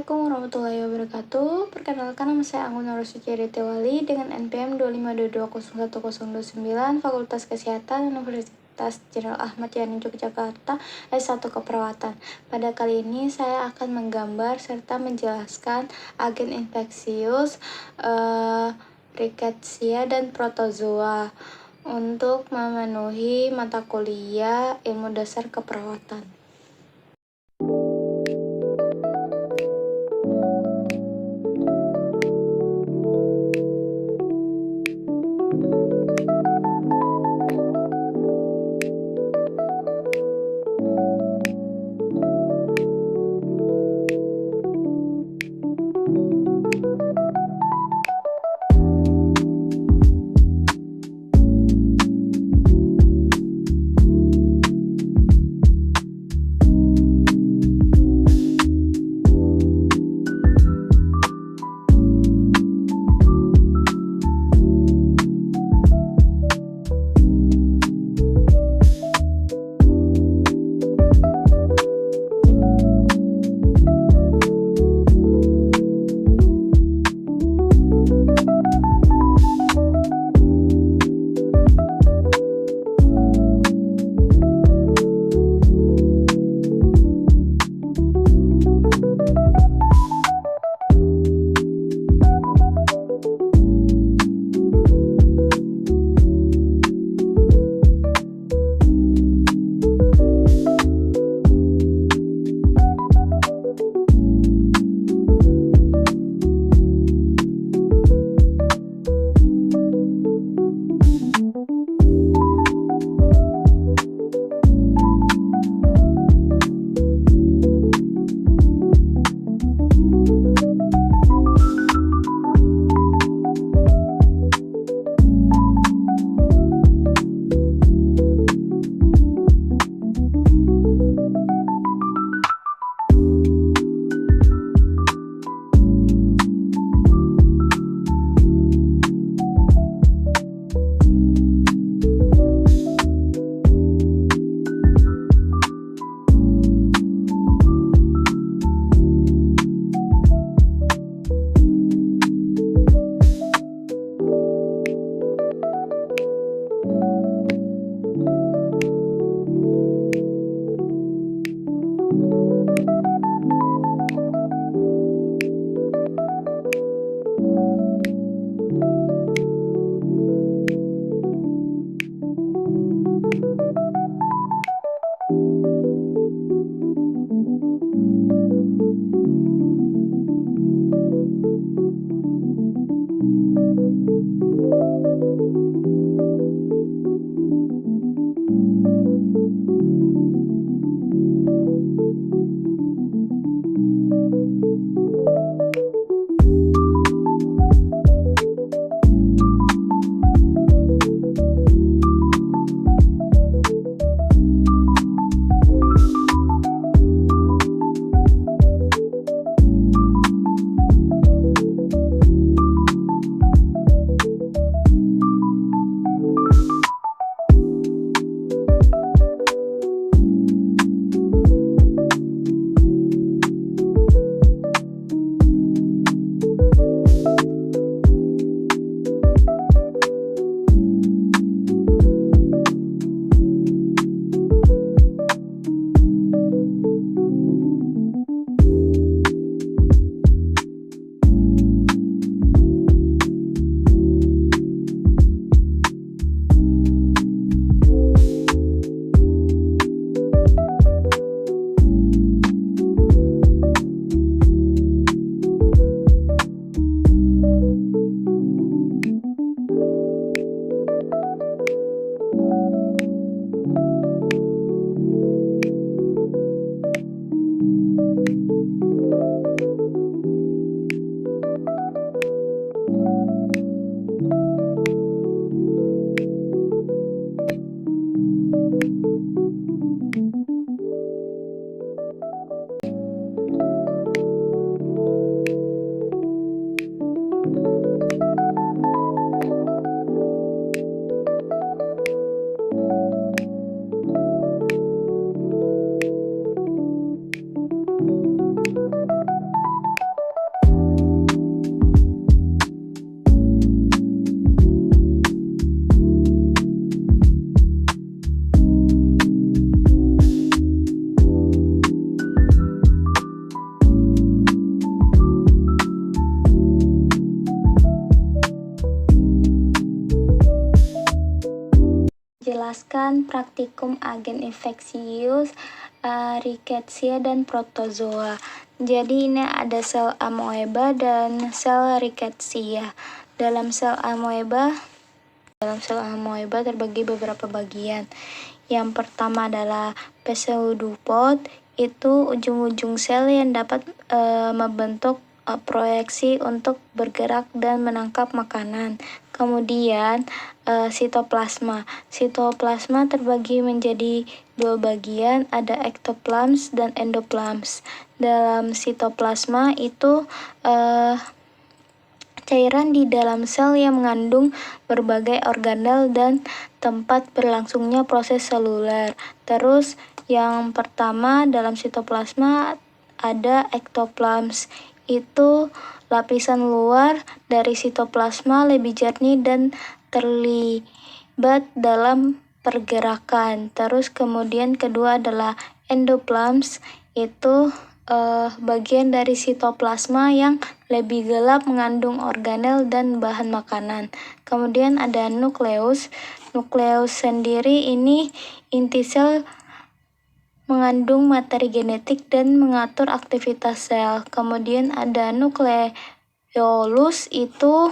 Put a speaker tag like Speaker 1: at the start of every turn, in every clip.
Speaker 1: Assalamualaikum warahmatullahi wabarakatuh. Perkenalkan, nama saya Anggun Norusuci Wali dengan NPM 252201029, Fakultas Kesehatan Universitas Jenderal Ahmad Yani Yogyakarta, S1 Keperawatan. Pada kali ini saya akan menggambar serta menjelaskan agen infeksius, rickettsia dan protozoa untuk memenuhi mata kuliah ilmu dasar keperawatan. menjelaskan praktikum agen infeksius, rickettsia, dan protozoa. Jadi ini ada sel amoeba dan sel rickettsia. Dalam sel amoeba terbagi beberapa bagian. Yang pertama adalah pseudopod, itu ujung-ujung sel yang dapat membentuk proyeksi untuk bergerak dan menangkap makanan. Kemudian sitoplasma. Sitoplasma terbagi menjadi dua bagian, ada ektoplasma dan endoplasma. Dalam sitoplasma itu cairan di dalam sel yang mengandung berbagai organel dan tempat berlangsungnya proses seluler. Terus yang pertama dalam sitoplasma ada ektoplasma. Itu lapisan luar dari sitoplasma lebih jernih dan terlibat dalam pergerakan. Terus kemudian kedua adalah endoplasma. Itu bagian dari sitoplasma yang lebih gelap mengandung organel dan bahan makanan. Kemudian ada nukleus. Nukleus sendiri ini inti sel mengandung materi genetik dan mengatur aktivitas sel. Kemudian ada nukleolus, itu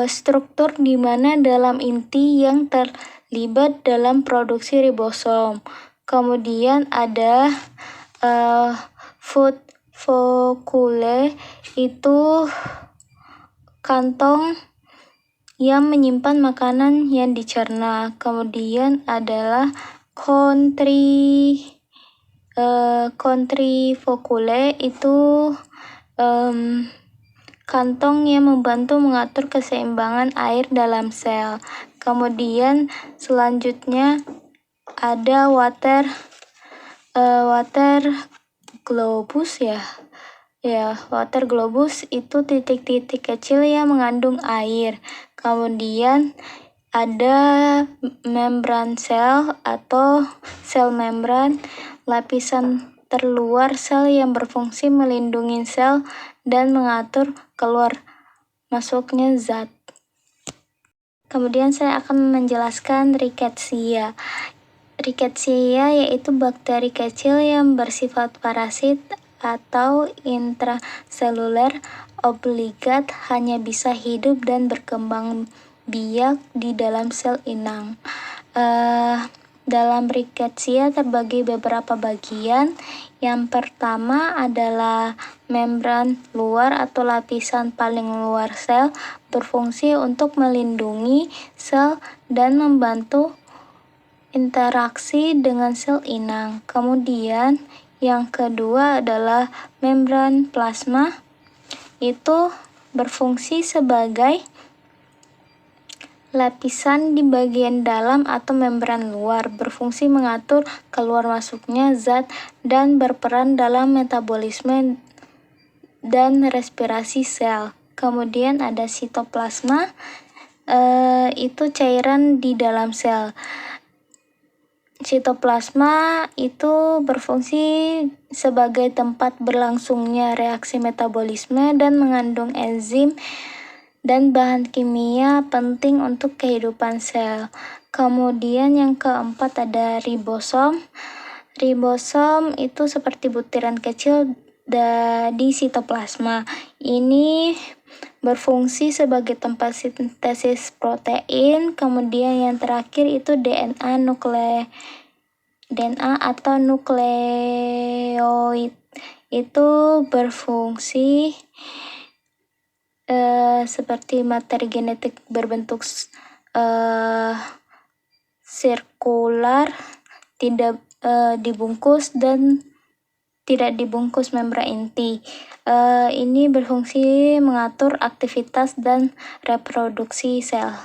Speaker 1: struktur di mana dalam inti yang terlibat dalam produksi ribosom. Kemudian ada food focule, itu kantong yang menyimpan makanan yang dicerna. Kemudian adalah contrifocule, itu kantong yang membantu mengatur keseimbangan air dalam sel. Kemudian selanjutnya ada water globus water globus, itu titik-titik kecil yang mengandung air. Kemudian ada membran sel atau sel membran, lapisan terluar sel yang berfungsi melindungi sel dan mengatur keluar masuknya zat. Kemudian saya akan menjelaskan rickettsia. Rickettsia yaitu bakteri kecil yang bersifat parasit atau intraseluler obligat, hanya bisa hidup dan berkembang biak di dalam sel inang. Dalam rickettsia terbagi beberapa bagian. Yang pertama adalah membran luar atau lapisan paling luar sel, berfungsi untuk melindungi sel dan membantu interaksi dengan sel inang. Kemudian yang kedua adalah membran plasma, itu berfungsi sebagai lapisan di bagian dalam atau membran luar, berfungsi mengatur keluar masuknya zat dan berperan dalam metabolisme dan respirasi sel. Kemudian ada sitoplasma, itu cairan di dalam sel. Sitoplasma itu berfungsi sebagai tempat berlangsungnya reaksi metabolisme dan mengandung enzim dan bahan kimia penting untuk kehidupan sel. Kemudian yang keempat ada ribosom. Ribosom itu seperti butiran kecil di sitoplasma. Ini berfungsi sebagai tempat sintesis protein. Kemudian yang terakhir itu DNA atau nukleoid, itu berfungsi seperti materi genetik berbentuk sirkular, tidak dibungkus dan tidak dibungkus membran inti. Ini berfungsi mengatur aktivitas dan reproduksi sel.